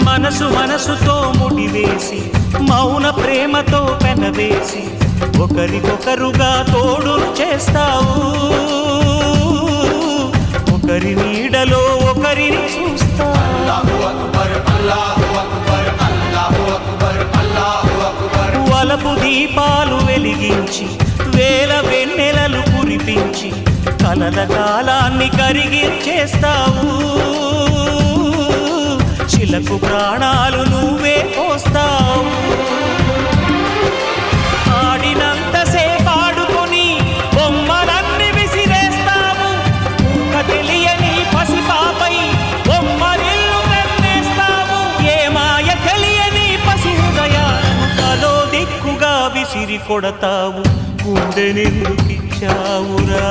మనసు మనసుతో ముడివేసి మౌన ప్రేమతో పెనవేసి ఒకరికొకరుగా తోడును చేస్తావు. ఒకరి నీడలో ఒకరిని చూస్తావు. వలపు దీపాలు వెలిగించి వేల వెన్నెలలు కురిపించి కలల కాలాన్ని కరిగించేస్తావు. శిలకు ప్రాణాలు నువ్వే పోస్తావు. ఆడినంతసేపు ఆడుకొని బొమ్మలన్నీ విసిరేస్తావు. ఊహ తెలియని పసిపాపై బొమ్మరిల్లు వెన్నేస్తావు. ఏ మాయ తెలియని పసి హృదయాలను తలో దిక్కుగా విసిరి కొడతావు. గుండెనెందుకిచ్చావురా?